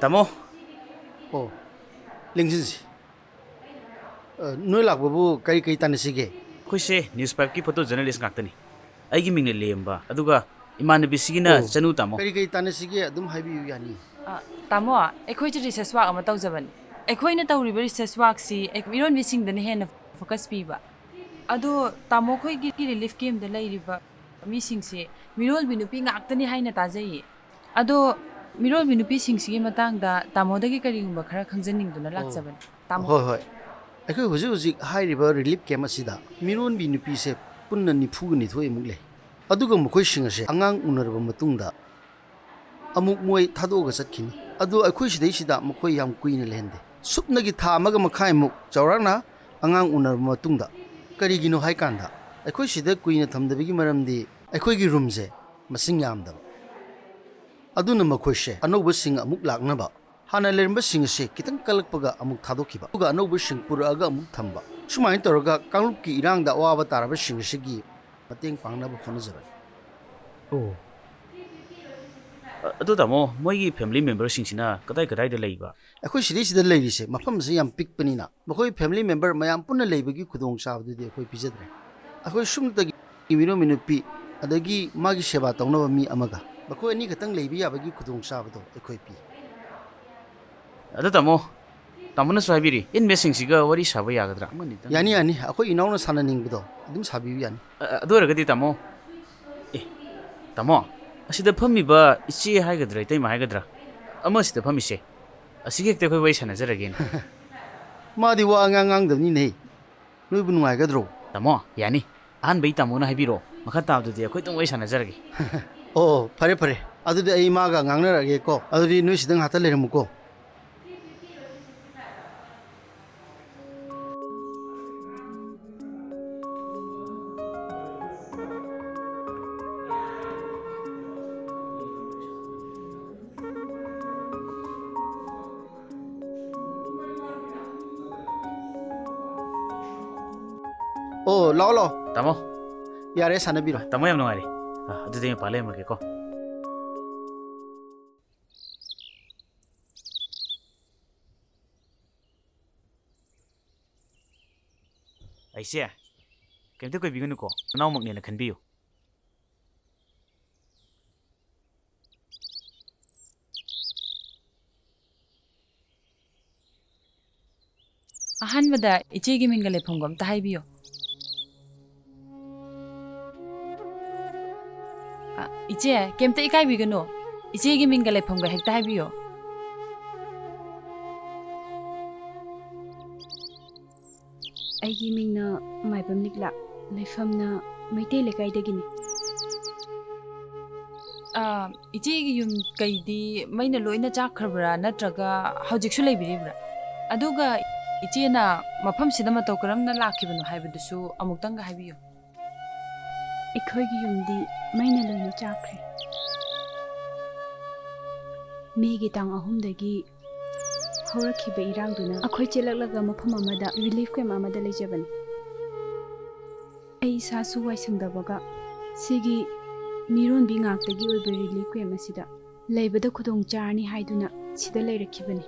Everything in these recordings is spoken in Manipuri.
Tamo. Oh, Lingzi. Noi lak babu kari tanasige. Kuise newspaper ki photo journalist ngaktani. Aigi mingne lemba. Aduga imanabi sigina chanu tamo. Kari tanasige adum haibi yani. Tamo, ekhoi ji research work ama tawjaban. Ekhoi na tawriba research work si ekmiron bising dani hena focus piba. Ado tamo khoi gi relief game da lairiba mising se mirol binupi ngaktani haina tajai. Ado mirol binupi singsi gi matangda tamo dagi karigumba khara khangjaningduna lakjaban. Tamo. Hoi. Ekhoi huji hairiba relief game asida. Miron binupi se punna nifu ni thoi mugle. Aduga mukhoi singase angang unarba matungda amuk moi thadoga satkini. Adu ekhoi sidai sida mukhoi yam kuina lehende. Supnagi tha amaga makhai muk chawrana angang unarba matungda karigino haikanda. Ekhoi sida kuina thamdabigi maramdi ekhoi gi room je masing yamda. Aduna makhoi anouba sing amuk laknaba hana leramba sing se kitang kalakpaga amuk thadokhiba uga anouba sing puraga amuk thamba sumai toroga kanglupki irangda waba taraba sing segi mateng pangnaba khonajaba. Oh. Adu tamo moigi family member singsina kadai da leiba. Ekhoi sida leirise mafam se yam pikpanina makhoi family member mayam punna leibagi khudong sabdu de ekhoi pijadre. Ekhoi sumtagi imiro minupi adagi magi seba tawnaba mi amaga makhoi ani khatang leibi yabagi khudong sabdu ekhoi pi. Adu tamo na swabiri in messing siga wari saba yagadra mani yani akhoi inauna sana ningbudo adum sabiu yani. Adu ragadi tamo tamo asida phamiba ichi haigadra itai ma haigadra ama sida phamise asige ekte khoi wai sanajaragen madi wa angang dabni nei noi bu nuai gadro tamo yani an bai tamo na haibiro makha tabdu de khoi tung wai sanajarage. Oh pare adu de ai ma ga ngangnarage ko adu di noi sidang hata lermuko. Oh, lo. Tamo. Yare sana biro. Tamo yam nungari. Adu de pale marke ko. Aise. Kemte koi bigunu ko. Naw makne na khanbiyo. Ahanbada ichegi mingale phongom ta haibiyo. Iche kemte ikai bigano ichegi mingale phongga hekta haibiyo. Aigi mingna maibam nikla leifamna maitei lekaidagini. Ichegi yum kaidi maina loina chakhrabra natraga haujikshu leibiribra. Aduga ichena mafam sida matau karamna lakhibano haibadusu amuktanga haibiyo. Ikhoigi yumdi maina loina chakre. Megi tang ahumdagi haurakhiba irangduna akhoi chelaklaga mafam amada relief camp amada leijabani. Ai sasu waisangdabaga sigi miron bi ngaktagi oiba relief camp asida leibada khudong charni haiduna sida leirakhibani.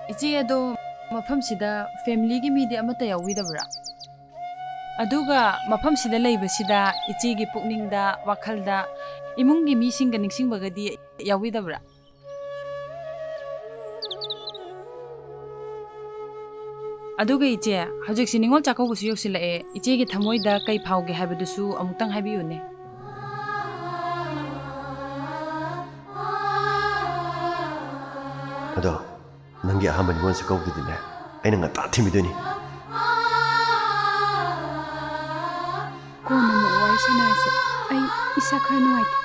Ichi ado mafam sida family gi midi amata yawidabra. Aduga mafam sida leiba sida ichi gi pukningda wakhalda imungi mi singa ningsingbagadi yawidabra. Aduga ichi hojik siningol chakouba su yoksila ichi gi thamoida kai phauge haibadusu amuktang haibiyune. Ado nangi ahamba ni wansa kawdudine aina nga ta thimidoni Kona mo wai sanase ai isa khara nuaite.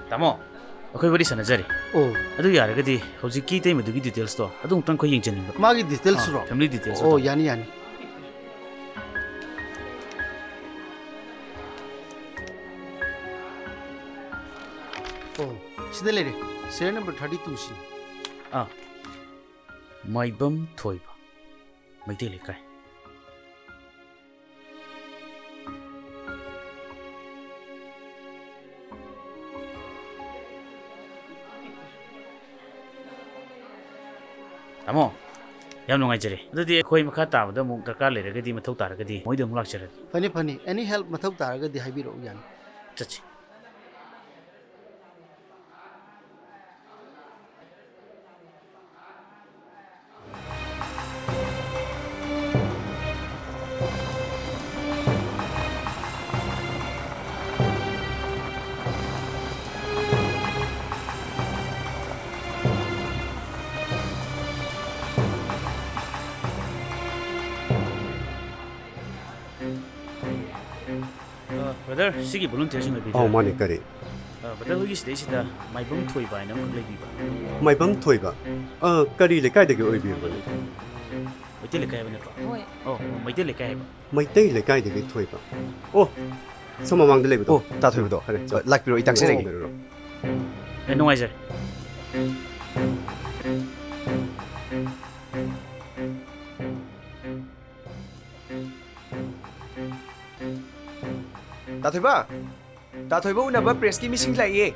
Tamo ꯑꯩꯈꯣꯏ ꯋꯥꯔꯤ ꯁꯥꯟꯅꯖꯔꯤ ꯑꯣ ꯑꯗꯨ ꯌꯥꯔꯒꯗꯤ ꯍꯧꯖꯤꯛꯀꯤ ꯇꯩꯃꯗꯨꯒꯤ ꯗꯤꯇꯦꯜꯁꯇꯣ ꯑꯗꯨ ꯑꯃꯨꯛꯇꯪ ꯑꯩꯈꯣꯏ ꯌꯦꯡꯖꯅꯤꯡꯕ ꯃꯥꯒꯤ ꯗꯤꯇꯦꯜꯁꯔꯣ ꯐꯦꯃꯤꯂꯤ ꯗꯤꯇꯦꯜꯁ ꯑꯣ ꯌꯥꯅꯤ ꯌꯥꯅꯤ ꯑꯣ ꯁꯤꯗ ꯂꯩꯔꯦ ꯁꯦꯔ ꯅꯝꯕꯔ 32 ꯁꯤ ꯃꯥꯏꯕꯝ ꯊꯣꯏꯕ ꯃꯩꯇꯩ ꯂꯩꯀꯥꯏ ꯇꯥꯃꯣ ꯌꯥꯝ ꯅꯨꯡꯉꯥꯏꯖꯔꯦ ꯑꯗꯨꯗꯤ ꯑꯩꯈꯣꯏ ꯃꯈꯥ ꯇꯥꯕꯗ ꯑꯃꯨꯛ ꯗꯔꯀꯥꯔ ꯂꯩꯔꯒꯗꯤ ꯃꯊꯧ ꯇꯥꯔꯒꯗꯤ ꯃꯣꯏꯗ ꯑꯃꯨꯛ ꯂꯥꯛꯆꯔꯒꯦ ꯐꯅꯤ ꯐꯅꯤ ꯑꯦꯅꯤ ꯍꯦꯜꯞ ꯃꯊꯧ ꯇꯥꯔꯒꯗꯤ ꯍꯥꯏꯕꯤꯔꯛꯎ ꯌꯥꯅꯤ ꯆꯠꯁꯤ ꯕ꯭ꯔꯗꯔ ꯁꯤꯒꯤ ꯚꯣꯂꯨꯟꯇꯤꯌꯔꯁꯤꯡ ꯑꯧ ꯑꯣꯏꯕꯤꯗꯣꯏꯔꯥ ꯃꯥꯅꯦ ꯀꯔꯤ ꯕ꯭ꯔꯗꯔ ꯍꯣꯏꯒꯤ ꯁꯤꯗꯩꯁꯤꯗ ꯃꯥꯏꯕꯝ ꯊꯣꯏꯕ ꯍꯥꯏꯅ ꯑꯃꯈꯛ ꯂꯩꯕꯤꯕ ꯃꯥꯏꯕꯝ ꯊꯣꯏꯕ ꯀꯔꯤ ꯂꯩꯀꯥꯏꯗꯒꯤ ꯑꯣꯏꯕꯤꯔꯕꯅꯣ ꯃꯩꯇꯩ ꯂꯩꯀꯥꯏ ꯍꯥꯏꯕ ꯅꯠꯇ꯭ꯔꯣ ꯍꯣꯏ ꯑꯣ ꯃꯩꯇꯩ ꯂꯩꯀꯥꯏ ꯍꯥꯏꯕ ꯃꯩꯇꯩ ꯂꯩꯀꯥꯏꯗꯒꯤ ꯊꯣꯏꯕ ꯑꯣ ꯁꯣꯝ ꯃꯃꯥꯡꯗ ꯂꯩꯕꯗꯣ ꯑꯣ ꯇꯥꯊꯣꯏꯕꯗꯣ ꯐꯔꯦ ꯂꯥꯛꯄꯤꯔꯣ ꯑꯩ ꯇꯥꯛꯆꯔꯒꯦ ꯅꯨꯡꯉꯥꯏꯖꯔꯦ ꯇꯥꯊꯣꯏꯕ ꯇꯥꯊꯣꯏꯕ ꯎꯅꯕ ꯄ꯭ꯔꯦꯁꯀꯤ ꯃꯤꯁꯤꯡ ꯂꯥꯛꯏꯌꯦ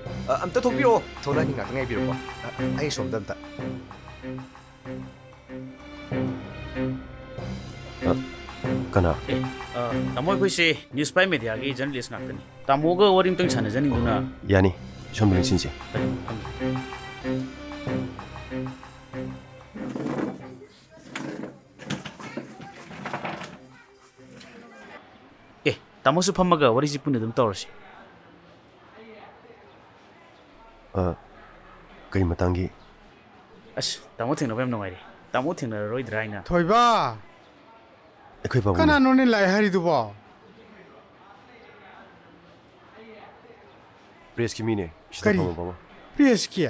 ꯑꯝꯇ ꯊꯣꯛꯄꯤꯔꯛꯑꯣ ꯊꯣꯛꯂꯛꯑꯅꯤ ꯉꯥꯛꯇ ꯉꯥꯏꯕꯤꯔꯣꯀꯣ ꯑꯩ ꯁꯣꯝꯗ ꯑꯝꯇ ꯀꯅꯥ ꯇꯥꯃꯣ ꯑꯩꯈꯣꯏꯁꯦ ꯅ꯭ꯌꯨꯁ ꯄꯥꯏ ꯃꯦꯗꯤꯌꯥꯒꯤ ꯖꯔꯅꯦꯂꯤꯁ ꯉꯥꯛꯇꯅꯤ ꯇꯥꯃꯣꯒ ꯋꯥꯔꯤ ꯑꯃꯇꯪ ꯁꯥꯟꯅꯖꯅꯤꯡꯗꯨꯅ ꯌꯥꯅꯤ ꯁꯣꯝꯗ ꯂꯦꯡꯁꯤꯟꯁꯦ ꯇꯥꯃꯣꯁꯨ ꯐꯝꯃꯒ ꯋꯥꯔꯤꯁꯤ ꯄꯨꯟꯅ ꯑꯗꯨꯝ ꯇꯧꯔꯁꯤ ꯀꯩ ꯃꯇꯥꯡꯒꯤ ꯑꯁ ꯇꯥꯃꯣ ꯊꯦꯡꯅꯕ ꯌꯥꯝ ꯅꯨꯡꯉꯥꯏꯔꯦ ꯇꯥꯃꯣ ꯊꯦꯡꯅꯔꯔꯣꯏꯗ꯭ꯔꯥ ꯍꯥꯏꯅ ꯊꯣꯏꯕ ꯑꯩꯈꯣꯏ ꯄꯥꯕꯨꯡꯅꯤ ꯀꯅꯥꯅꯣꯅꯦ ꯂꯥꯛꯑꯦ ꯍꯥꯏꯔꯤꯗꯨꯕꯣ ꯄ꯭ꯔꯦꯁꯀꯤ ꯃꯤꯅꯦ ꯁꯤꯗ ꯀꯔꯤ ꯐꯝꯃꯣ ꯄꯥꯕꯨꯡ ꯄ꯭ꯔꯦꯁꯀꯤ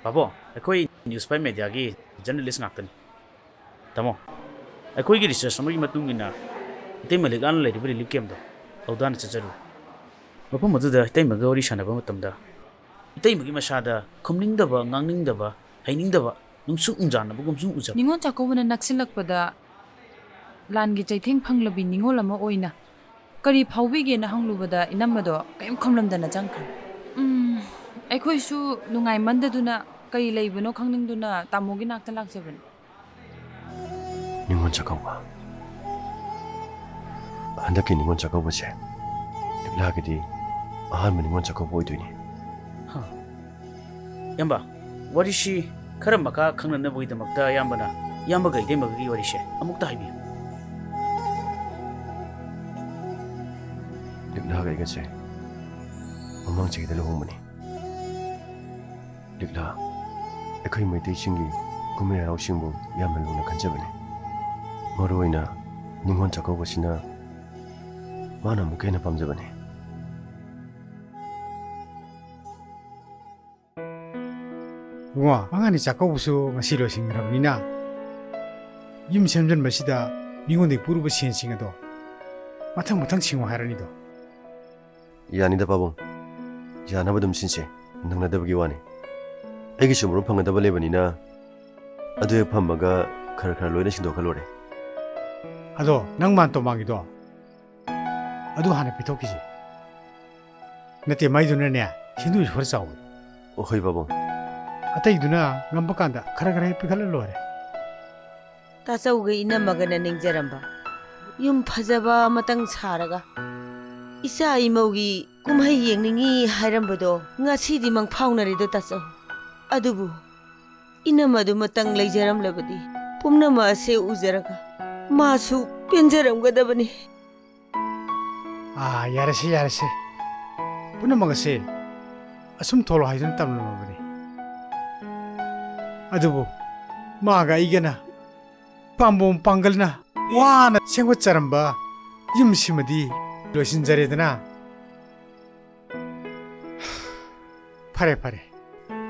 ꯄꯥꯕꯣ ꯑꯩꯈꯣꯏ ꯅ꯭ꯌꯨꯁ ꯄꯥꯏ ꯃꯦꯗꯤꯌꯥꯒꯤ ꯖꯔꯅꯦꯂꯤꯁ ꯉꯥꯛꯇꯅꯤ ꯇꯥꯃꯣ ꯑꯩꯈꯣꯏꯒꯤ ꯔꯤꯁꯔꯁ ꯑꯃꯒꯤ ꯃꯇꯨꯡ ꯏꯟꯅ ꯏꯇꯩꯃ ꯂꯤꯛꯂꯥꯟ ꯂꯩꯔꯤꯕ ꯔꯤꯂꯤꯐ ꯀꯦꯝꯞꯗꯣ ꯑꯗꯨꯗ ꯆꯠꯆꯔꯨꯏ ꯃꯐꯝ ꯑꯗꯨꯗ ꯏꯇꯩꯃꯒ ꯋꯥꯔꯤ ꯁꯥꯟꯅꯕ ꯃꯇꯝꯗ ꯏꯇꯩꯃꯒꯤ ꯃꯁꯥꯗ ꯈꯨꯝꯅꯤꯡꯗꯕ ꯉꯥꯡꯅꯤꯡꯗꯕ ꯍꯩꯅꯤꯡꯗꯕ ꯅꯨꯡꯁꯨꯛ ꯅꯨꯡꯖꯥꯟꯅꯕꯒꯨꯝ ꯁꯨꯝ ꯎꯖꯕ ꯅꯤꯉꯣꯜ ꯆꯥꯛꯀꯧꯕꯅ ꯅꯛꯁꯤꯜꯂꯛꯄꯗ ꯂꯥꯟꯒꯤ ꯆꯩꯊꯦꯡ ꯐꯪꯂꯕꯤ ꯅꯤꯉꯣꯜ ꯑꯃ ꯑꯣꯏꯅ ꯀꯔꯤ ꯐꯥꯎꯕꯤꯒꯦꯅ ꯍꯪꯂꯨꯕꯗ ꯏꯅꯝꯃꯗꯣ ꯀꯔꯤꯝ ꯈꯨꯝꯂꯝꯗꯅ ꯆꯪꯈ꯭ꯔꯦ ꯑꯩꯈꯣꯏꯁꯨ ꯅꯨꯡꯉꯥꯏꯃꯟꯗꯗꯨꯅ ꯀꯔꯤ ꯂꯩꯕꯅꯣ ꯈꯪꯅꯤꯡꯗꯨꯅ ꯇꯥꯃꯣꯒꯤ ꯅꯥꯛꯇ ꯂꯥꯛꯆꯕꯅꯤ ꯅꯤꯡꯉꯣꯜ ꯆꯥꯛꯀꯧꯕ ꯍꯟꯗꯛꯀꯤ ꯅꯤꯡꯉꯣꯜ ꯆꯥꯛꯀꯧꯕꯁꯦ ꯂꯤꯛꯂꯥꯒꯤꯗꯤ ꯑꯍꯥꯟꯕ ꯅꯤꯡꯉꯣꯜ ꯆꯥꯛꯀꯧꯕ ꯑꯣꯏꯗꯣꯏꯅꯤ ꯌꯥꯝꯕ ꯋꯥꯔꯤꯁꯤ ꯈꯔ ꯃꯈꯥ ꯈꯪꯅꯅꯕꯒꯤꯗꯃꯛꯇ ꯑꯌꯥꯝꯕꯅ ꯏꯌꯥꯝꯕꯒ ꯏꯇꯩꯃꯒꯒꯤ ꯋꯥꯔꯤꯁꯦ ꯑꯃꯨꯛꯇ ꯍꯥꯏꯕꯤꯌꯨ ꯂꯤꯛꯂꯥꯒ ꯑꯩꯒꯁꯦ ꯃꯃꯥꯡ ꯆꯍꯤꯗ ꯂꯨꯍꯣꯡꯕꯅꯤ ꯂꯤꯛꯂꯥ ꯑꯩꯈꯣꯏ ꯃꯩꯇꯩꯁꯤꯡꯒꯤ ꯀꯨꯝꯍꯩ ꯍꯔꯥꯎꯁꯤꯡꯕꯨ ꯌꯥꯝꯅ ꯂꯨꯅ ꯈꯟꯖꯕꯅꯤ ꯃꯔꯨꯑꯣꯏꯅ ꯅꯤꯡꯉꯣꯜ ꯆꯥꯛꯀꯧꯕꯁꯤꯅ ꯃꯥꯅ ꯑꯃꯨꯛ ꯍꯦꯟꯅ ꯄꯥꯝꯖꯕꯅꯤ ꯏꯕꯨꯡꯉꯣ ꯑꯉꯥꯡꯅꯤ ꯆꯥꯛꯀꯧꯕꯁꯨ ꯉꯁꯤ ꯂꯣꯏꯁꯤꯟꯈ꯭ꯔꯕꯅꯤꯅ ꯌꯨꯝ ꯁꯦꯝꯖꯤꯟꯕꯁꯤꯗ ꯃꯤꯉꯣꯟꯗꯒꯤ ꯄꯨꯔꯨꯕ ꯁꯦꯟꯁꯤꯡ ꯑꯗꯣ ꯃꯊꯪ ꯃꯊꯪ ꯁꯤꯡꯉꯣ ꯍꯥꯏꯔꯅꯤꯗꯣ ꯌꯥꯅꯤꯗ ꯄꯥꯕꯨꯡ ꯌꯥꯅꯕ ꯑꯗꯨꯝ ꯁꯤꯟꯁꯦ ꯅꯪꯅꯗꯕꯒꯤ ꯋꯥꯅꯤ ꯑꯩꯒꯤꯁꯨ ꯃꯔꯨꯞ ꯐꯪꯒꯗꯕ ꯂꯩꯕꯅꯤꯅ ꯑꯗꯨ ꯍꯦꯛ ꯐꯝꯃꯒ ꯈꯔ ꯈꯔ ꯂꯣꯏꯅ ꯁꯤꯟꯗꯣꯛꯈ꯭ꯔ ꯂꯣꯏꯔꯦ ꯑꯗꯣ ꯅꯪ ꯃꯥꯟ ꯇꯣꯃꯥꯡꯒꯤꯗꯣ ꯑꯗꯨ ꯍꯥꯟꯅ ꯄꯤꯊꯣꯛꯈꯤꯁꯤ ꯅꯠꯇꯦ ꯃꯩꯗꯨꯅꯅꯦ ꯁꯤꯟꯗꯨꯁꯨ ꯈꯔ ꯆꯥꯎꯋꯤ ꯍꯣꯏ ꯄꯥꯕꯨꯡ ꯑꯇꯩꯗꯨꯅ ꯉꯝꯕ ꯀꯥꯟꯗ ꯈꯔ ꯈꯔ ꯍꯦꯛ ꯄꯤꯈꯠꯂ ꯂꯣꯏꯔꯦ ꯇꯥꯆꯧꯒ ꯏꯅꯝꯃꯒꯅ ꯅꯤꯡꯖꯔꯝꯕ ꯌꯨꯝ ꯐꯖꯕ ꯑꯃꯇꯪ ꯁꯥꯔꯒ ꯏꯆꯥ ꯏꯃꯧꯒꯤ ꯀꯨꯝꯍꯩ ꯌꯦꯡꯅꯤꯡꯉꯤ ꯍꯥꯏꯔꯝꯕꯗꯣ ꯉꯁꯤꯗꯤ ꯃꯪꯐꯥꯎꯅꯔꯦꯗꯣ ꯇꯥꯆꯧ ꯑꯗꯨꯕꯨ ꯏꯅꯝꯃꯗꯨꯃꯇꯪ ꯂꯩꯖꯔꯝꯂꯕꯗꯤ ꯄꯨꯝꯅꯃꯛ ꯑꯁꯦ ꯎꯖꯔꯒ ꯃꯥꯁꯨ ꯄꯦꯟꯖꯔꯝꯒꯗꯕꯅꯤ ꯌꯥꯔꯁꯦ ꯌꯥꯔꯁꯦ ꯄꯨꯝꯅꯃꯛ ꯑꯁꯦ ꯑꯁꯨꯝ ꯊꯣꯛꯂꯣ ꯍꯥꯏꯗꯨꯅ ꯇꯝꯂꯝꯃꯕꯅꯤ ꯑꯗꯨꯕꯨ ꯃꯥꯒ ꯑꯩꯒꯅ ꯄꯥꯝꯕꯣꯝ ꯄꯥꯡꯒꯜꯅ 와나 생활자람바 임심어디 로신자레드나 파래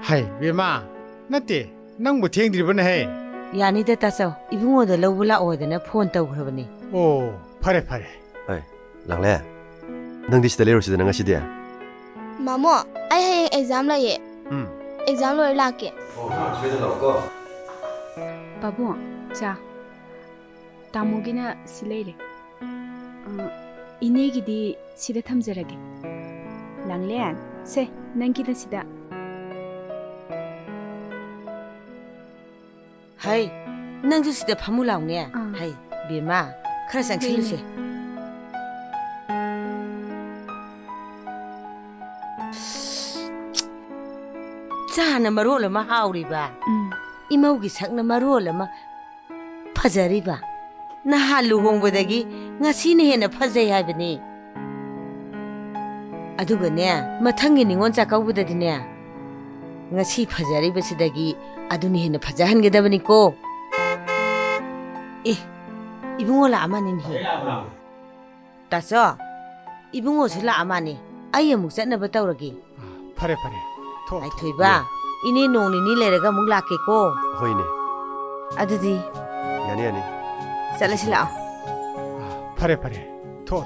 하이 왜마 나때 낭부 탱드리버네 해 야니다 따서 이붕어도 러블라 오드나 폰 떠그러버니 오 파래 Hey, Langlakki. Nang di sida lero sida nang asidi ya? Mamo, ai hay exam la ye. Exam lo la ke. Oh, sida lo ko. 바보, 자, 다모기나 실레이래. 이내기디 시대 탐절하게. 랑레안, 세, 난기다 시다. 하이 낭주 시대 파물라오네 하이 비마 크라상 칠루세 자나 마롤마 하우리바 이모기 sakna marolama 파자리바 나 할루홍보다기 ngasiने हेना फजै हाबनी अदुगने मथंगि निंगोन चाकाउबददिने ngasi फजारिबसिदगी अदुनि हेना फजाहनगदबनी को ए इबुंगो ला अमानिन हे तासो इबुंगो सुला अमानि आइ अमुक चनबा तौरगी फारे थो आइ थोइबा इने नोंनिनि लेरगा मुक लाके को होइने अदुदि यानी चलसिला फारे थो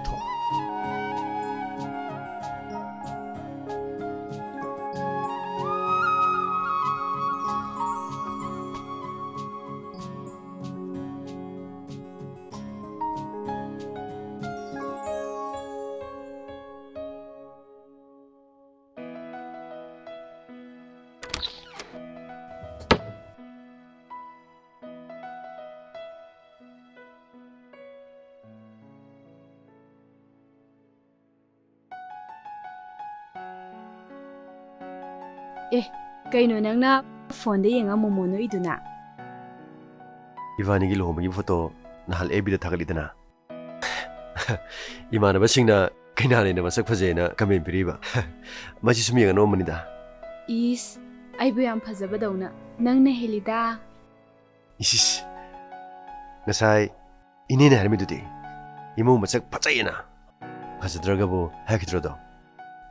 Kaino nangna phone de yenga momo no iduna. Ivani gi lohomagi photo nahal ebi da thagalidana. Imanaba singna kainane na masak phajena comment piriba. Machi sumi ga no manida. Is ai bu yam phajaba dauna nangna helida. Isis. Ngasai inene harmidudi. Imu masak phajayena. Phajadraga bo hakidrodo.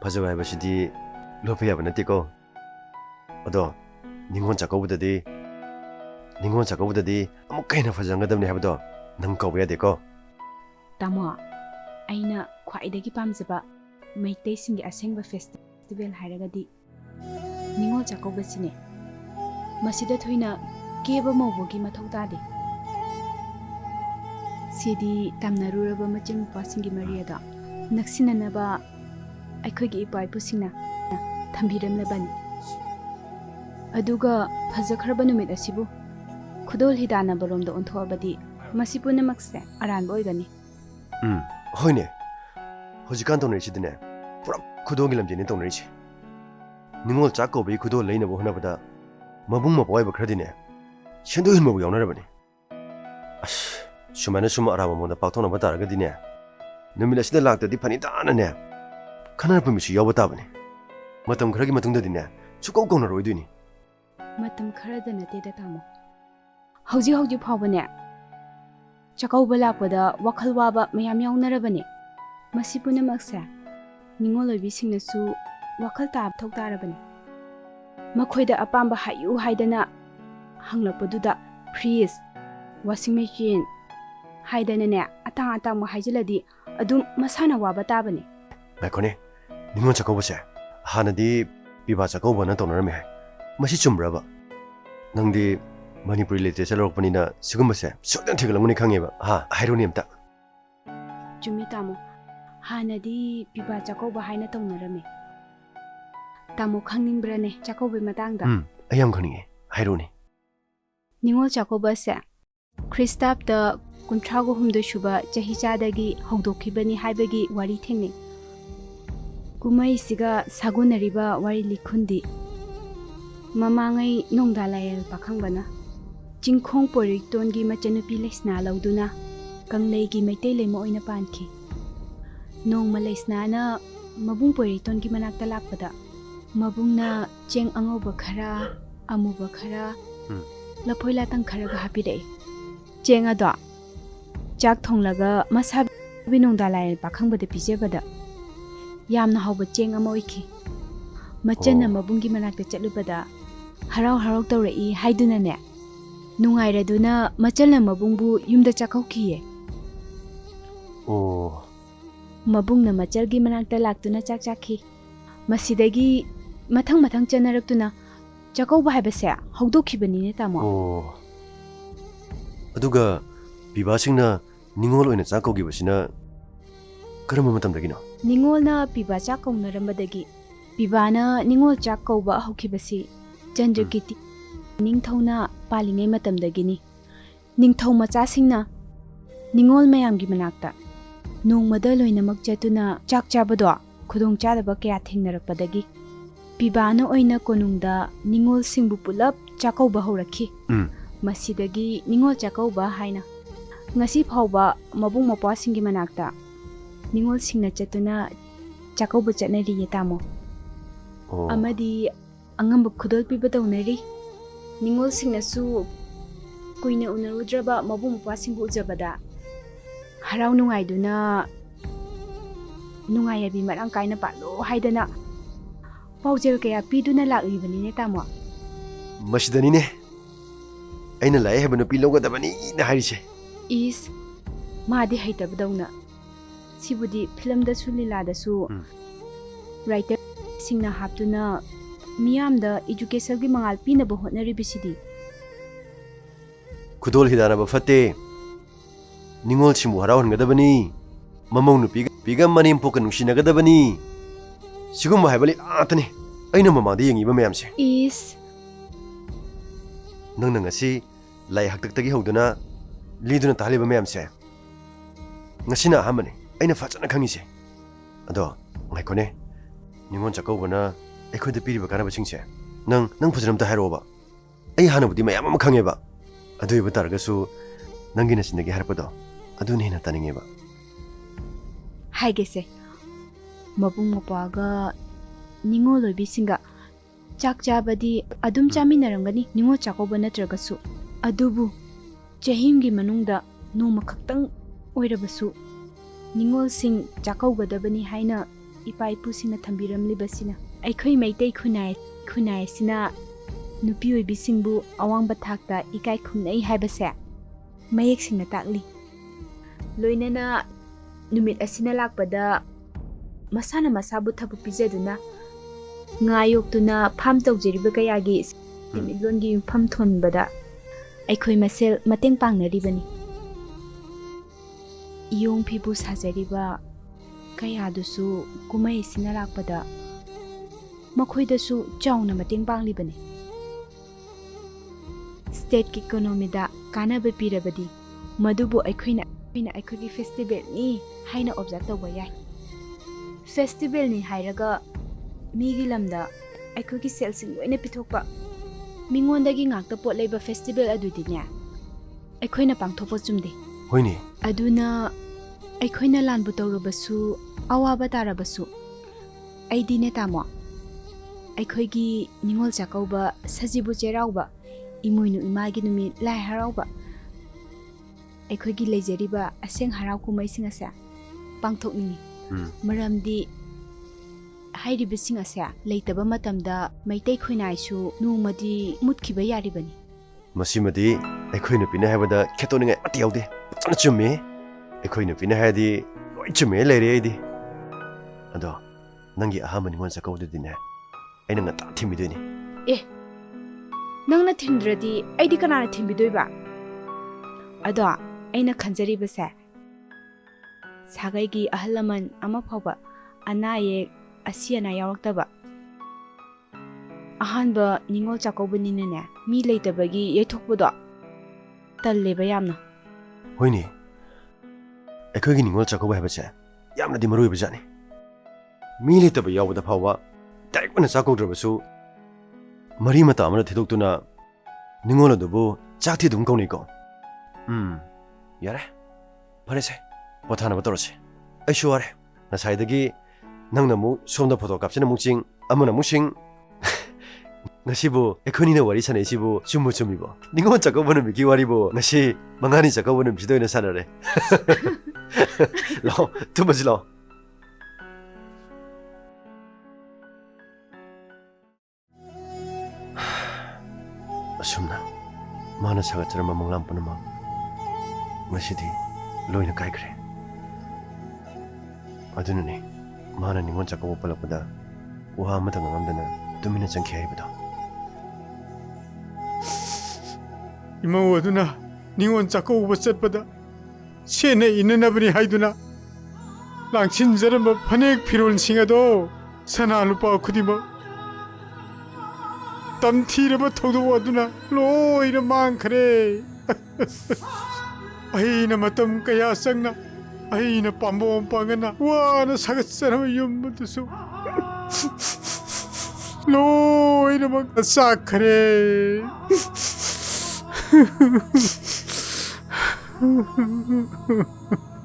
Phajaba habasidi lopya banatiko. अदो निंगोन चाकोबददी अमुक कैना फजंगदबने हाबदो नंग कौबया देखो तामो आइना ख्वाइदगी पामजबा मैतै सिंगी असेंगबा फेस्टिवल हाइरगदी निंगोल चाकोबसिने मसिदा थोइना केबा मौबोगी मथौ तादे सिदी तामनारुरबा मचिन पासिंगी मरियादा नक्सिननबा अखोगी इपाइपुसिंगना थंबिरमलबनी अदुगा फजखरबा नुमित असिबु खुदोल हिदाना बरोमदा ओंथोबदी मसिपुना मक्से अरानबो ओइगनी होइने होजिकान तोनरिसिदने पुरा खुदोगी लमजेने तोनरिसि निंगोल चाकोबे खुदोल लैनबो होनाबदा मबुंग मपवाइबा खरदिने सेंदो हिनमबो यावनारबनी अस सुमाना सुमा अरामा मोदा पाक्थोना बतारगदिने नुमिला सिदा लाक्तदि फनिदानने खनारपु मिसु यावबा ताबने मतम खरगी मतुंगददिने सुकौ कौनरोइदुनी मतम खरदा नतेदा तामो हौजी फावबने चकौबा लापदा वखल वाबा मयाम यावनरबने मसिपुना मक्से निंगोलोबी सिंगनसु वखल ताब थौतारबने मखोइदा अपाम्बा Hayu हाइदना हंगलपदुदा freeze washing machine हाइदनने अतांग हाइजलदी अदुम मसाना Baba ताबने मैकोने निंगोल चाकोबसे हानदी पिबा चाकोबना तोनरमे मसी चुमब्राबा नंगदी मणिपुरी लिटरेचर लौरकपनिना सिगुमसे सोदन थिगलंगनि खंगेबा हा हाइरोनि अमता चुमी तामो हानदी पिबा चाकोबा हाइना तौनरमे तामो खंगनिंब्रने चाकोबे मतांगदा अयम खनिगे हाइरोनि निंगोल चाकोबा से ख्रिस्ताब्द 19 सुबा चहिचादगी हौदोखिबनी हाइबगी वारी थेंगने कुमाई सिगा सागुनरिबा वारी लिखुंदी ममांगै नोंदा लायल पाखंबना चिंखोंग पोरिक्टोनगी मचनुपी लेस्ना लौदुना कंगलेगी मैते लेमो ओइना पानखि नोंमा लेस्नाना मबुंग पोरिक्टोनगी मनाक्ता लापदा मबुंगना चेंग अंगोबा खरा अमुबा खरा लफोइला तंग खरागा हापिरे चेंग अदो ꯆꯥꯛ ꯊꯣꯡꯂꯒ ꯃꯁꯥꯕꯤ ꯅꯣꯡꯗꯥ ꯂꯥꯏꯔꯦꯜ ꯄꯥꯈꯪꯕꯗ ꯄꯤꯖꯕꯗ ꯌꯥꯝꯅ ꯍꯥꯎꯕ ꯆꯦꯡ ꯑꯃ ꯑꯣꯏꯈꯤ ꯃꯆꯟꯅ ꯃꯕꯨꯡꯒꯤ ꯃꯅꯥꯛꯇ ꯆꯠꯂꯨꯕꯗ ꯍꯔꯥꯎ ꯍꯔꯥꯎ ꯇꯧꯔꯛꯏ ꯍꯥꯏꯗꯨꯅꯅꯦ ꯅꯨꯡꯉꯥꯏꯔꯗꯨꯅ ꯃꯆꯟꯅ ꯃꯕꯨꯡꯕꯨ ꯌꯨꯝꯗ ꯆꯥꯛꯀꯧꯈꯤꯌꯦ ꯃꯕꯨꯡꯅ ꯃꯆꯜꯒꯤ ꯃꯅꯥꯛꯇ ꯂꯥꯛꯇꯨꯅ ꯆꯥꯛ ꯆꯥꯈꯤ ꯃꯁꯤꯗꯒꯤ ꯃꯊꯪ ꯃꯊꯪ ꯆꯠꯅꯔꯛꯇꯨꯅ ꯆꯥꯛꯀꯧꯕ ꯍꯥꯏꯕꯁꯦ ꯍꯧꯗꯣꯛꯈꯤꯕꯅꯤꯅꯦ ꯇꯥꯃꯣ ꯑꯗꯨꯒ ꯄꯤꯕꯥꯁꯤꯡꯅ ꯅꯤꯡꯉꯣꯜ ꯑꯣꯏꯅ ꯆꯥꯛ ꯀꯧꯈꯤꯕꯁꯤꯅ ꯀꯔꯝꯕ ꯃꯇꯝꯗꯒꯤꯅꯣ ꯅꯤꯡꯉꯣꯜꯅ ꯄꯤꯕꯥ ꯆꯥꯛ ꯀꯧꯅꯔꯝꯕꯗꯒꯤ ꯄꯤꯕꯥꯅ ꯅꯤꯡꯉꯣꯜ ꯆꯥꯛ ꯀꯧꯕ ꯍꯧꯈꯤꯕꯁꯤ ꯆꯟꯗ꯭ꯔꯀꯤꯇꯤ ꯅꯤꯡꯊꯧꯅ ꯄꯥꯜꯂꯤꯉꯩ ꯃꯇꯝꯗꯒꯤꯅꯤ ꯅꯤꯡꯊꯧ ꯃꯆꯥꯁꯤꯡꯅ ꯅꯤꯡꯉꯣꯜ ꯃꯌꯥꯝꯒꯤ ꯃꯅꯥꯛꯇ ꯅꯣꯡꯃꯗ ꯂꯣꯏꯅꯃꯛ ꯆꯠꯇꯨꯅ ꯆꯥꯛ ꯆꯥꯕꯗꯣ ꯈꯨꯗꯣꯡꯆꯥꯗꯕ ꯀꯌꯥ ꯊꯦꯡꯅꯔꯛꯄꯗꯒꯤ ꯄꯤꯕꯥꯅ ꯑꯣꯏꯅ ꯀꯣꯅꯨꯡꯗ ꯅꯤꯡꯉꯣꯜꯁꯤꯡꯕꯨ ꯄꯨꯂꯞ ꯆꯥꯛꯀꯧꯕ ꯍꯧꯔꯛꯈꯤ ꯃꯁꯤꯗꯒꯤ ꯅꯤꯡꯉꯣꯜ ꯆꯥꯛꯀꯧꯕ ꯍꯥꯏꯅ ꯉꯁꯤ ꯐꯥꯎꯕ ꯃꯕꯨꯡ ꯃꯧꯄ꯭ꯋꯥꯁꯤꯡꯒꯤ ꯃꯅꯥꯛꯇ ꯅꯤꯡꯉꯣꯜꯁꯤꯡꯅ ꯆꯠꯇꯨꯅ ꯆꯥꯛꯀꯧꯕ ꯆꯠꯅꯔꯤꯌꯦ ꯇꯥꯃꯣ ꯑꯃꯗꯤ ꯑꯉꯝꯕ ꯈꯨꯗꯣꯜ ꯄꯤꯕ ꯇꯧꯅꯔꯤ ꯅꯤꯡꯉꯣꯜꯁꯤꯡꯅꯁꯨ ꯀꯨꯏꯅ ꯎꯅꯔꯨꯗ꯭ꯔꯕ ꯃꯕꯨꯡ ꯃꯧꯄ꯭ꯋꯥꯁꯤꯡꯕꯨ ꯎꯖꯕꯗ ꯍꯔꯥꯎ ꯅꯨꯡꯉꯥꯏꯗꯨꯅ ꯅꯨꯡꯉꯥꯏ ꯌꯥꯏꯕꯤ ꯃꯔꯥꯡ ꯀꯥꯏꯅ ꯄꯥꯜꯂꯣ ꯍꯥꯏꯗꯅ ꯄꯥꯎꯖꯦꯜ ꯀꯌꯥ ꯄꯤꯗꯨꯅ ꯂꯥꯛꯂꯤꯕꯅꯤꯅꯦ ꯇꯥꯃꯣ ꯃꯁꯤꯗꯅꯤꯅꯦ ꯑꯩꯅ ꯂꯥꯛꯑꯦ ꯍꯥꯏꯕ ꯅꯨꯄꯤ ꯂꯧꯒꯗꯕꯅꯤꯅ ꯍꯥꯏꯔꯤꯁꯦ ꯏꯁ ꯃꯥꯗꯤ ꯍꯩꯇꯕꯗꯧꯅ ꯁꯤꯕꯨꯗꯤ ꯐꯤꯂꯝꯗꯁꯨ ꯂꯤꯂꯥꯗꯁꯨ ꯔꯥꯏꯇꯔꯁꯤꯡꯅ ꯍꯥꯞꯇꯨꯅ ꯃꯤꯌꯥꯝꯗ ꯏꯗꯨꯀꯦꯁꯟꯒꯤ ꯃꯉꯥꯜ ꯄꯤꯅꯕ ꯍꯣꯠꯅꯔꯤꯕꯁꯤꯗꯤ ꯈꯨꯗꯣꯜ ꯍꯤꯗꯥꯅꯕ ꯐꯠꯇꯦ ꯅꯤꯡꯉꯣꯜꯁꯤꯡꯕꯨ ꯍꯔꯥꯎꯍꯟꯒꯗꯕꯅꯤ ꯃꯃꯧ ꯅꯨꯄꯤꯒ ꯃꯅꯦꯝꯄꯣꯛꯀ ꯅꯨꯡꯁꯤꯅꯒꯗꯕꯅꯤ सिगुम्बा हाइबली आतनी अइना ममांदा यंगिबा मयामसे इस नंग ngasi lai haktaki hoduna liduna taliba mayamse ngasina hamani aina fachana khangise ado ngaikone ningon chakobana ekhoida piriba kanaba singse nang fujiramta hairoba ai hanabudi mayam ama khangeba aduiba targasu nangina sinagi harpado aduni hina taningeba haigese mabung mapaga ningol loibisinga ꯆꯥꯛ ꯆꯥꯕꯗꯤ ꯑꯗꯨꯝ ꯆꯥꯃꯤꯟꯅꯔꯝꯒꯅꯤ ꯅꯤꯡꯉꯣꯜ ꯆꯥꯛꯀꯧꯕ ꯅꯠꯇ꯭ꯔꯒꯁꯨ ꯑꯗꯨꯕꯨ ꯆꯍꯤꯝꯒꯤ ꯃꯅꯨꯡꯗ ꯅꯣꯡꯃ ꯈꯛꯇꯪ ꯑꯣꯏꯔꯕꯁꯨ ꯅꯤꯡꯉꯣꯜꯁꯤꯡ ꯆꯥꯛꯀꯧꯒꯗꯕꯅꯤ ꯍꯥꯏꯅ ꯏꯄꯥ ꯏꯄꯨꯁꯤꯡꯅ ꯊꯝꯕꯤꯔꯝꯂꯤꯕꯁꯤꯅ ꯑꯩꯈꯣꯏ ꯃꯩꯇꯩ ꯈꯨꯟꯅꯥꯏ ꯑꯁꯤꯅ ꯅꯨꯄꯤ ꯑꯣꯏꯕꯤꯁꯤꯡꯕꯨ ꯑꯋꯥꯡꯕ ꯊꯥꯛꯇ ꯏꯀꯥꯏ ꯈꯨꯝꯅꯩ ꯍꯥꯏꯕꯁꯦ ꯃꯌꯦꯛ ꯁꯦꯡꯅ ꯇꯥꯛꯂꯤ ꯂꯣꯏꯅꯅ ꯅꯨꯃꯤꯠ ꯑꯁꯤꯅ ꯂꯥꯛꯄꯗ ꯃꯁꯥꯅ ꯃꯁꯥꯕꯨ ꯊꯕꯛ ꯄꯤꯖꯗꯨꯅ ꯉꯥꯌꯣꯛꯇꯨꯅ ꯐꯥꯝ ꯇꯧꯖꯔꯤꯕ ꯀꯌꯥꯒꯤ ꯁꯦꯟꯃꯤꯠꯂꯣꯟꯒꯤ ꯌꯨꯝꯐꯝ ꯊꯣꯟꯕꯗ ꯑꯩꯈꯣꯏ ꯃꯁꯦꯜ ꯃꯇꯦꯡ ꯄꯥꯡꯅꯔꯤꯕꯅꯤ ꯏꯌꯣꯡ ꯐꯤꯕꯨ ꯁꯥꯖꯔꯤꯕ ꯀꯌꯥꯗꯨꯁꯨ ꯀꯨꯝꯍꯩ ꯑꯁꯤꯅ ꯂꯥꯛꯄꯗ ꯃꯈꯣꯏꯗꯁꯨ ꯆꯥꯎꯅ ꯃꯇꯦꯡ ꯄꯥꯡꯂꯤꯕꯅꯤ ꯁ꯭ꯇꯦꯠꯀꯤ ꯏꯀꯣꯅꯣꯃꯤꯗ ꯀꯥꯟꯅꯕ ꯄꯤꯔꯕꯗꯤ ꯃꯗꯨꯕꯨ ꯑꯩꯈꯣꯏꯅ ꯑꯩꯈꯣꯏꯒꯤ ꯐꯦꯁꯇꯤꯚꯦꯜꯅꯤ ꯍꯥꯏꯅ ꯑꯣꯕꯖꯥꯔꯕ ꯇꯧꯕ ꯌꯥꯏ ꯐꯦꯁꯇꯤꯚꯦꯜꯅꯤ ꯍꯥꯏꯔꯒ ꯃꯤꯒꯤ ꯂꯝꯗ ꯑꯩꯈꯣꯏꯒꯤ ꯁꯦꯜꯁꯤꯡ ꯂꯣꯏꯅ ꯄꯤꯊꯣꯛꯄ ꯃꯤꯉꯣꯟꯗꯒꯤ ꯉꯥꯛꯇ ꯄꯣꯠ ꯂꯩꯕ ꯐꯦꯁꯇꯤꯚꯦꯜ ꯑꯗꯨꯗꯤꯅꯦ ꯑꯩꯈꯣꯏꯅ ꯄꯥꯡꯊꯣꯛꯄ ꯆꯨꯝꯗꯦ ꯍꯣꯏꯅꯦ ꯑꯗꯨꯅ ꯑꯩꯈꯣꯏꯅ ꯂꯥꯟꯕꯨ ꯇꯧꯔꯕꯁꯨ ꯑꯋꯥꯕ ꯇꯥꯔꯕꯁꯨ ꯑꯩꯗꯤꯅꯦ ꯇꯥꯃꯣ ꯑꯩꯈꯣꯏꯒꯤ ꯅꯤꯡꯉꯣꯜ ꯆꯥꯛꯀꯧꯕ ꯁꯖꯤꯕꯨ ꯆꯩꯔꯥꯎꯕ ꯏꯃꯣꯏꯅꯨ ꯏꯃꯥꯒꯤ ꯅꯨꯃꯤꯠ ꯂꯥꯏ ꯍꯔꯥꯎꯕ ꯑꯩꯈꯣꯏꯒꯤ ꯂꯩꯖꯔꯤꯕ ꯑꯁꯦꯡ ꯍꯔꯥꯎ ꯀꯨꯝꯍꯩꯁꯤꯡ ꯑꯁꯦ ꯄꯥꯡꯊꯣꯛꯅꯤꯡꯉꯤ ꯃꯔꯝꯗꯤ ꯍꯥꯏꯔꯤꯕꯁꯤꯡ ꯑꯁꯦ ꯂꯩꯇꯕ ꯃꯇꯝꯗ ꯃꯩꯇꯩ ꯈꯨꯟꯅꯥꯏꯁꯨ ꯅꯣꯡꯃꯗꯤ ꯃꯨꯠꯈꯤꯕ ꯌꯥꯔꯤꯕꯅꯤ ꯃꯁꯤꯃꯗꯤ ꯑꯩꯈꯣꯏ ꯅꯨꯄꯤꯅ ꯍꯥꯏꯕꯗ ꯈꯦꯠꯇꯣꯛꯅꯤꯡꯉꯥꯏ ꯑꯃꯠꯇ ꯌꯥꯎꯗꯦ ꯐꯖꯅ ꯆꯨꯝꯃꯦ ꯑꯩꯈꯣꯏ ꯅꯨꯄꯤꯅ ꯍꯥꯏꯔꯗꯤ ꯂꯣꯏ ꯆꯨꯝꯃꯦ ꯂꯩꯔꯦ ꯑꯩꯗꯤ ꯑꯗꯣ ꯅꯪꯒꯤ ꯑꯍꯥꯟꯕ ꯅꯤꯡꯉꯣꯜ ꯆꯥꯛꯀꯧꯕꯗꯨꯗꯤꯅꯦ ꯑꯩꯅ ꯉꯟꯇꯥ ꯊꯤꯟꯕꯤꯗꯣꯏꯅꯤ ꯅꯪꯅ ꯊꯤꯟꯗ꯭ꯔꯗꯤ ꯑꯩꯗꯤ ꯀꯅꯥꯅ ꯊꯤꯟꯕꯤꯗꯣꯏꯕ ꯑꯗꯣ ꯑꯩꯅ ꯈꯟꯖꯔꯤꯕꯁꯦ ꯁꯥꯒꯩꯒꯤ ꯑꯍꯜ ꯂꯃꯟ ꯑꯃ ꯐꯥꯎꯕ ꯑꯅꯥ ꯑꯌꯦꯛ ꯑꯁꯤ ꯑꯅꯥ ꯌꯥꯎꯔꯛꯇꯕ ꯑꯍꯥꯟꯕ ꯅꯤꯡꯉꯣꯜ ꯆꯥꯛꯀꯧꯕꯅꯤꯅꯅꯦ ꯃꯤ ꯂꯩꯇꯕꯒꯤ ꯌꯩꯊꯣꯛꯄꯗꯣ ꯇꯜꯂꯦꯕ ꯌꯥꯝꯅ ꯍꯣꯏꯅꯦ ꯑꯩꯈꯣꯏꯒꯤ ꯅꯤꯡꯉꯣꯜ ꯆꯥꯛꯀꯧꯕ ꯍꯥꯏꯕꯁꯦ ꯌꯥꯝꯅꯗꯤ ꯃꯔꯨꯑꯣꯏꯕ ꯖꯥꯠꯅꯤ ꯃꯤ ꯂꯩꯇꯕ ꯌꯥꯎꯕꯗ ꯐꯥꯎꯕ ꯗꯥꯏꯔꯦꯛ ꯑꯣꯏꯅ ꯆꯥꯛꯀꯧꯗ꯭ꯔꯕꯁꯨ ꯃꯔꯤ ꯃꯇꯥ ꯑꯃꯅ ꯊꯤꯗꯣꯛꯇꯨꯅ ꯅꯤꯡꯉꯣꯜ ꯑꯗꯨꯕꯨ ꯆꯥꯛꯇꯤ ꯑꯗꯨꯝ ꯀꯧꯅꯩꯀꯣ ꯌꯥꯔꯦ ꯐꯔꯦꯁꯦ ꯄꯣꯊꯥꯅꯕ ꯇꯧꯔꯁꯤ ꯑꯩꯁꯨ ꯋꯥꯔꯦ ꯉꯁꯥꯏꯗꯒꯤ ꯅꯪꯅ ꯑꯃꯨꯛ ꯁꯣꯝꯗ ꯐꯣꯇꯣ ꯀꯥꯞꯁꯤꯅ ꯑꯃꯨꯛ ꯆꯤꯡ ꯑꯃꯅ ꯑꯃꯨꯛ ꯁꯤꯡ ngasibo ekhoni na wari sanai sibo chummu chumibo Ningol Chakkouba numiki wari bo ngasi mangani Chakkouba num sido ina sanare lo tumas lo asumna mana sagatara mamanglam punama ngasidi loina kaikre adunani mana Ningol Chakkouba palakpada wa amata ngamdana tumina changkhe haibada Imau aduna Ningol Chakkouba chatpada sene inanabani haiduna langchin jaramba phanek phirol singado sana lupa khudima tamthiraba thodu aduna loina mangkhre aina matam kaya sangna aina pambom pangana wana sagatsarama yumbusu loina mak sakhre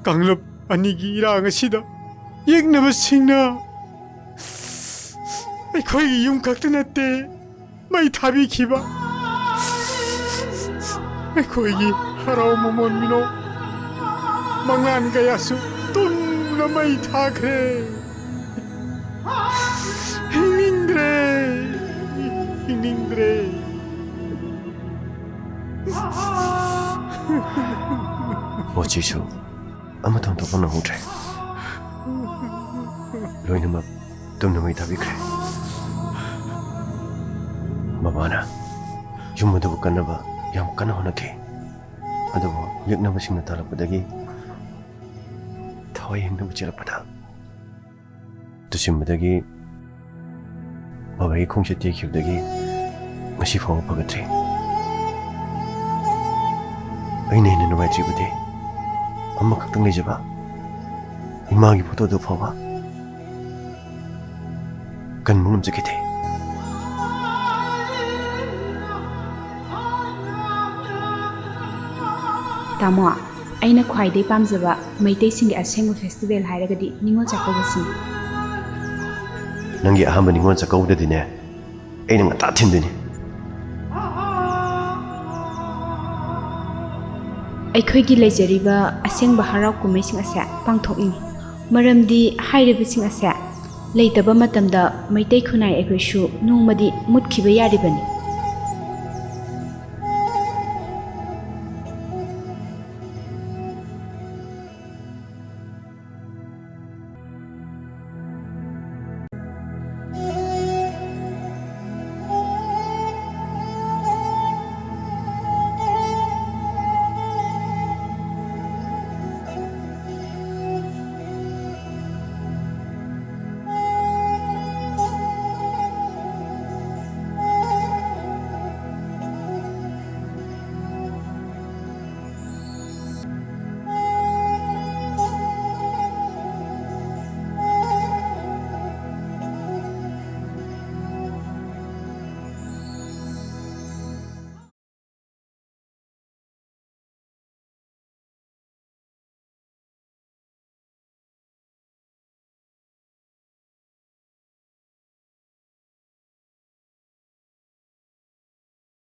Kanglap anigi irang asida yeknaba singna akhoi yum khakta natte mai thabi khiba akhoi gi harau momon mino mangan gayasu tunna mai thakre hingingre Ochisu amatang to pona hutre loina ma tumna mai tabikre babana yumadu kanaba yam kana honake adubo yaknaba singna talapodagi thawai hingna buchirapada tusimbadagi babai khongche tekhibdagi ngasi faw pagatri aina ina numaitibudi amma khakhtang leijaba imagi photo do phawa kan mungam jakite Tamo aina khwaidai pamjaba maitai singi asengba festival hairagadi Ningol Chakkouba sing nangi ahamba Ningol Chakkouba dine aina ngata thindini ꯑꯩꯈꯣꯏꯒꯤ ꯂꯩꯖꯔꯤꯕ ꯑꯁꯦꯡꯕ ꯍꯔꯥꯎ ꯀꯨꯝꯍꯩꯁꯤꯡ ꯑꯁꯦ ꯄꯥꯡꯊꯣꯛꯏ ꯃꯔꯝꯗꯤ ꯍꯥꯏꯔꯤꯕꯁꯤꯡ ꯑꯁꯦ ꯂꯩꯇꯕ ꯃꯇꯝꯗ ꯃꯩꯇꯩ ꯈꯨꯟꯅꯥꯏ ꯑꯩꯈꯣꯏꯁꯨ ꯅꯣꯡꯃꯗꯤ ꯃꯨꯠꯈꯤꯕ ꯌꯥꯔꯤꯕꯅꯤ